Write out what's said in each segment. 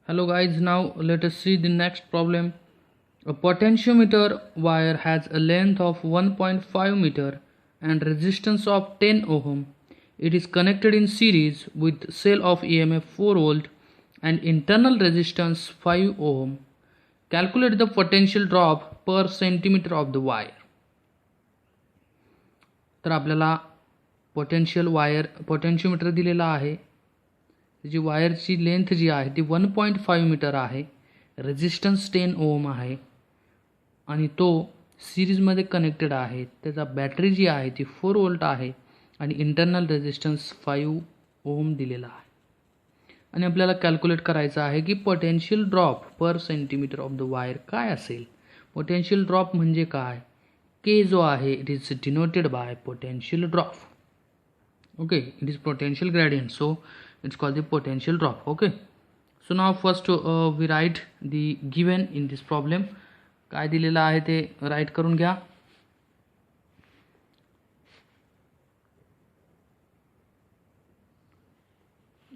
Hello guys, now let us see the next problem. A potentiometer wire has a length of 1.5 meter and resistance of 10 ohm. It is connected in series with cell of EMF 4 volt and internal resistance 5 ohm. Calculate the potential drop per centimeter of the wire. तर आपल्याला potentiometer दिलेला आहे. त्याची वायरची length जी आहे ती 1.5 metre आहे, resistance 10 ओम आहे आणि तो सिरीजमध्ये कनेक्टेड आहे. त्याचा बॅटरी जी आहे ती 4 वोल्ट आहे आणि इंटरनल रेझिस्टन्स 5 ओम दिलेला आहे. आणि आपल्याला कॅल्क्युलेट करायचं आहे की पोटेन्शियल ड्रॉप पर सेंटीमीटर ऑफ द वायर काय असेल. पोटेन्शियल ड्रॉप म्हणजे काय? के जो आहे it is denoted by potential drop. Okay, it is potential gradient, so it's called the potential drop. Okay, so now first we write the given in this problem. काय दिलेलं आहे ते राईट करून घ्या.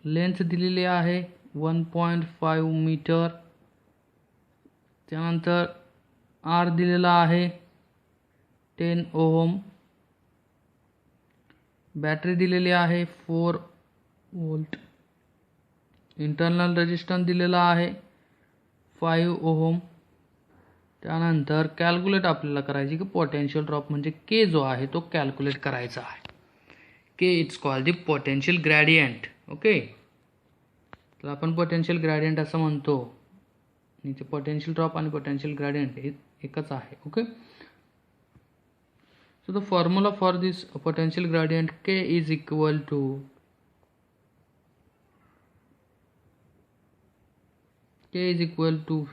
लेंथ दिलेली आहे 1.5 मीटर. त्यानंतर are दिलेला आहे 10 ओहम. बॅटरी दिलेली आहे 4 वोल्ट. इंटरनल रेजिस्टन्स दिलेला आहे 5 ओहम. त्यानंतर कॅल्क्युलेट आपल्याला करायची की पोटेन्शियल ड्रॉप म्हणजे के जो आहे तो कॅल्क्युलेट करायचा आहे. के it's called the potential gradient. Okay, तर आपण पोटेन्शियल ग्रॅडियंट असं म्हणतो. आणि ते पोटेन्शियल ड्रॉप आणि पोटेन्शियल ग्रॅडियंट हे एकच आहे. Okay, so the formula for this potential gradient K is equal to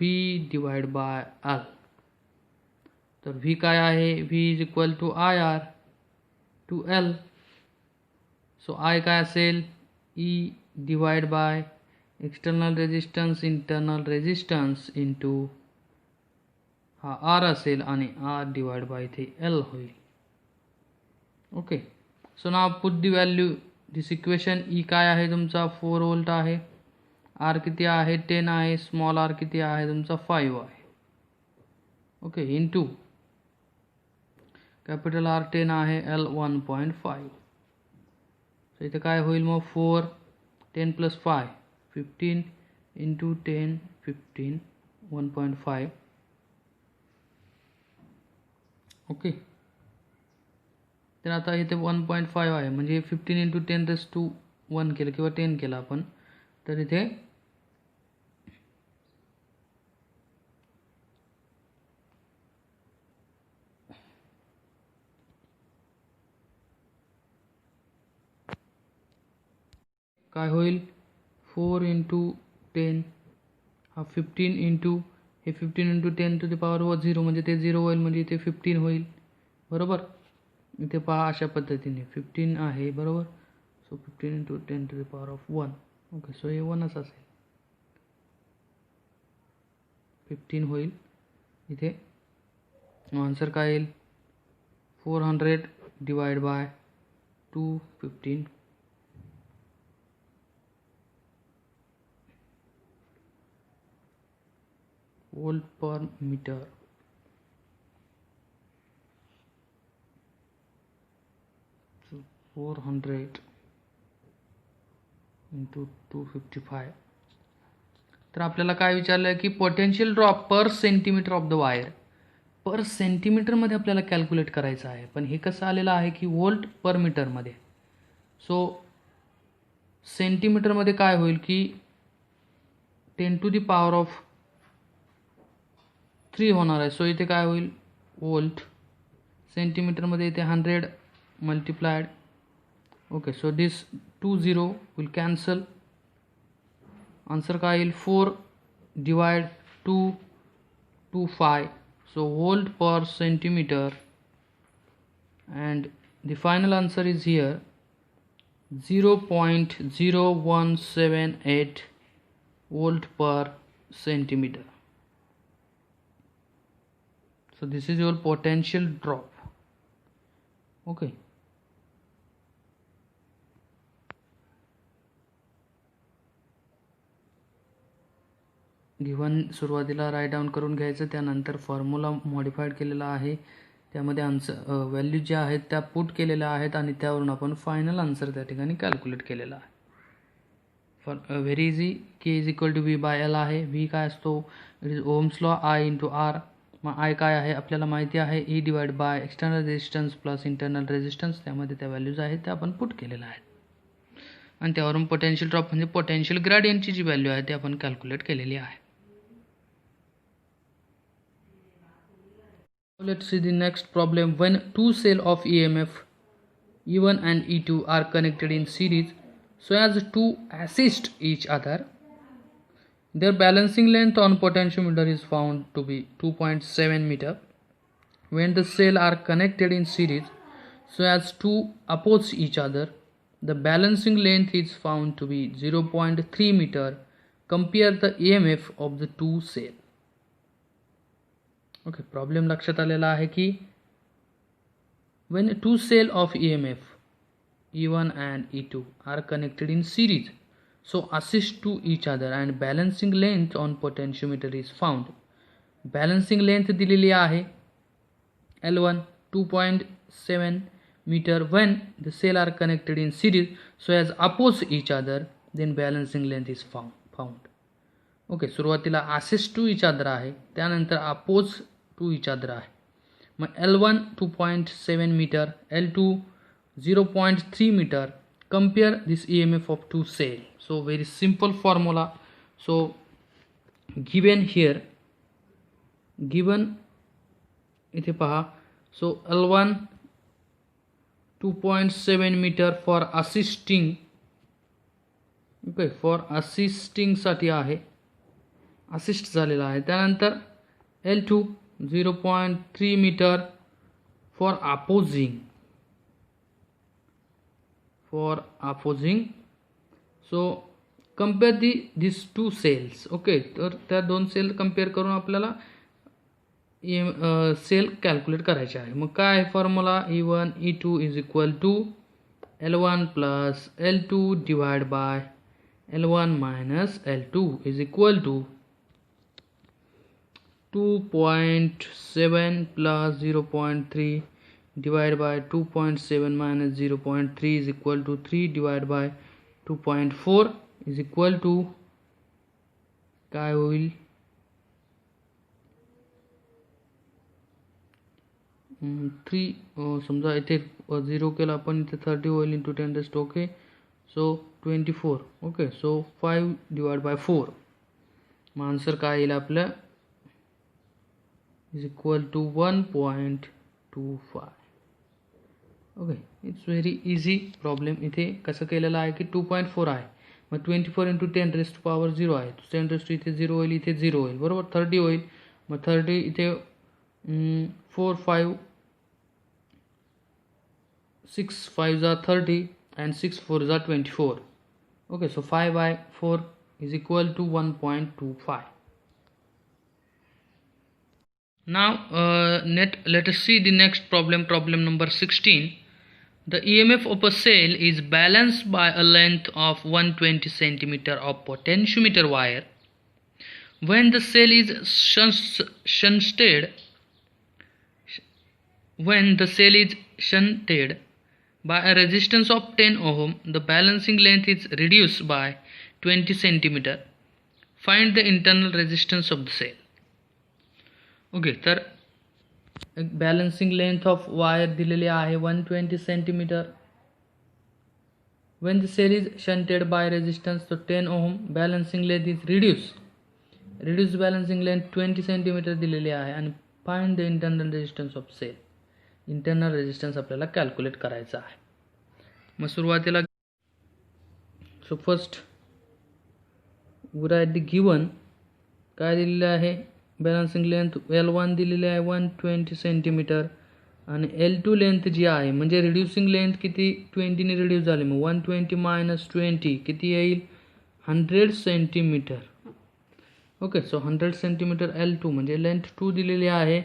V divided by L. तर V काय आहे? V is equal to IR to L. so I काय असेल? E divided by external resistance into हा R असेल आणि R divided by इथे L होईल. Okay, so now put the value this equation. E काय आहे तुमचा 4 वोल्ट आहे. आर किती आहे? 10 आहे. स्मॉल आर किती आहे तुमचा? 5 आहे. ओके, इंटू कॅपिटल आर 10 आहे, एल 1.5. सो इथे काय होईल मग? 4 10 + 5 15 इंटू 10 15 1.5. ओके, तर आता इथे 1.5 आहे म्हणजे 15 × 10⁻1 केलं किंवा 10 केलं आपण, तर इथे काय होईल? 4 × 10 हा 15 इंटू हे 15 × 10⁻0 म्हणजे ते 0 होईल म्हणजे इथे 15 होईल. बरोबर, इथे पहा अशा पद्धतीने 15 आहे. बरोबर, सो 15 × 10⁻1. ओके, सो हे 1च असेल. 15 होईल इथे. आन्सर काय येईल? 400 डिवाइड बाय 215 वोल्ट पर मीटर. So 400 × 255. तर आपल्याला काय विचारलं आहे की पोटेन्शियल ड्रॉप पर सेंटीमीटर ऑफ द वायर. पर सेंटीमीटरमध्ये आपल्याला कॅल्क्युलेट करायचं आहे, पण हे कसं आलेलं आहे की वोल्ट पर मीटरमध्ये. सो सेंटीमीटरमध्ये काय होईल की 10⁻³ होणार आहे. सो इथे काय होईल? वोल्ट. सेंटीमीटरमध्ये इथे 100 multiplied. Okay, so this 20 will cancel. Answer काय येईल? 4 divide 225. so volt per centimeter, and the final answer is here 0.0178 volt per centimeter. So this is your potential drop. Okay, given सुरुवातीला राईट डाऊन करून घ्यायचं, त्यानंतर formula modified केलेला आहे, त्यामध्ये answer value ज्या आहेत त्या पुट केलेल्या आहेत आणि त्यावरून आपण फायनल आन्सर त्या ठिकाणी कॅल्क्युलेट केलेला आहे. For very easy. K is equal to V by L आहे. व्ही काय असतो? It is Ohm's law. I into R. मग आय काय आहे आपल्याला माहिती आहे, E divide by external resistance plus internal resistance. त्यामध्ये त्या व्हॅल्यूज आहेत त्या आपण पुट केलेल्या आहेत आणि त्यावरून पोटेन्शियल ड्रॉप म्हणजे पोटेन्शियल ग्रेडियंटची जी व्हॅल्यू आहे ती आपण कॅल्क्युलेट केलेली आहे. Let's see the next problem. When two cells of EMF E1 and E2 are connected in series so as to assist each other, their balancing length on potentiometer is found to be 2.7 meter. When the cells are connected in series so as to oppose each other, the balancing length is found to be 0.3 meter. Compare the EMF of the two cells. Okay, problem लक्षात आलेला आहे की when two cells of EMF E1 and E2 are connected in series so assist to each other and balancing length on potentiometer is found. Balancing length दिलेली आहे L1 2.7 meter when the cells are connected in series so as oppose each other, then balancing length is found. ओके, सुरुवातीला assist to each other आहे, त्यानंतर oppose to each other आहे. मग L1 2.7 metre, L2 0.3 metre. Compare this EMF of two cell. So very simple formula. So given here, given इथे पहा. So L1 2.7 metre for assisting. Okay, for असिस्टिंगसाठी आहे, assist झालेला आहे. त्यानंतर L2 0.3 metre for opposing. So compare this two cells. Okay, तर त्या दोन सेल कंपेअर करून आपल्याला सेल कॅल्क्युलेट करायचे आहे. मग काय formula? E1 E2 is equal to L1 plus L2 divide by L1 minus L2 is equal to 2.7 plus 0.3 divided by 2.7 minus 0.3 is equal to 3 divided by 2.4 is equal to काय होईल? 3. समजा इथे 0 केला आपण, इथे 30 होईल into 10 rest. Okay, so 24. Okay, so 5 divide by 4. Mug answer काय येईल आपलं? is equal to 1.25. Okay, it's very easy problem. इथे कसं केलेलं आहे की 2.4 आहे, मग 24 इंटू 10 रेस्ट पॉवर 0 आहे, 10 रेस्ट इथे 0 होईल, इथे 0 होईल, बरोबर. 30 होईल, मग 30 इथे 4 5 6 5 जा 30 and 6 4 जा 24. Okay, so 5/4 is equal to 1.25. Now let us see the next problem number 16. The EMF of a cell is balanced by a length of 120 cm of potentiometer wire. When the cell is shunted by a resistance of 10 ohm, the balancing length is reduced by 20 cm. Find the internal resistance of the cell. Okay, तर एक balancing length of wire दिलेली आहे 120 centimetre. when the cell is shunted by resistance तो 10 ohm, balancing length is reduced balancing length 20 centimetre दिलेली आहे. आणि find the internal resistance of cell. Internal resistance आपल्याला calculate करायचा आहे. मग सुरुवातीला so first write the given. काय दिलेलं आहे? बॅलन्सिंग लेंथ L1 दिलेली आहे 120 सेंटीमीटर आणि L2 लेंथ जी आहे म्हणजे रिड्युसिंग लेंथ किती 20ने रिड्यूस झाली, मग 120 मायनस 20 किती येईल 100 सेंटीमीटर. ओके, सो 100 सेंटीमीटर L2 म्हणजे लेंथ 2 दिलेली आहे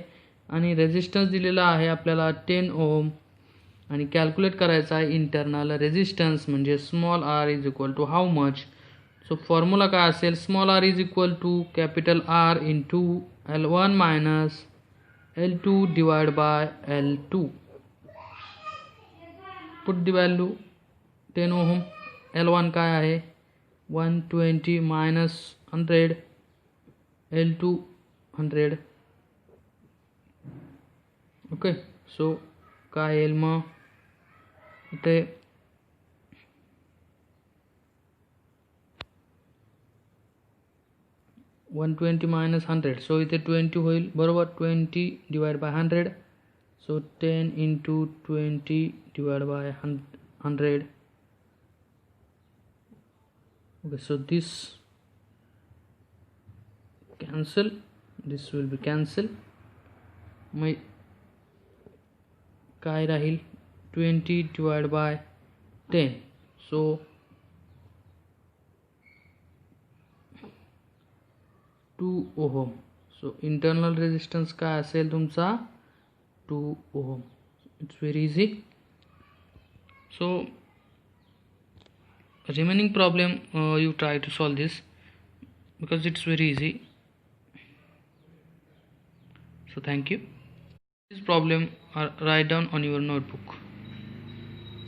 आणि रेजिस्टन्स दिलेला आहे आपल्याला 10 ओम आणि कॅल्क्युलेट करायचा आहे इंटरनल रेजिस्टन्स म्हणजे small r is equal to how much so formula काय असेल, small R is equal to capital R into L1 minus L2 divide by L2. Put the value 10 ohm. L1 काय आहे 120 minus 100, L2 100. Okay, सो काय येईल मग इथे 120 minus 100, सो इथे 20 होईल बरोबर. 20 divide by 100, so 10 into 20 divide by 100. Okay, so this cancel, this will be cancel. My काय राहील 20 divide by 10, so 2 ohm. So internal resistance काय असेल तुमचा 2 ohm. It's very easy. So remaining problem you try to solve this because it's very easy. So thank you. This problem write down on your notebook.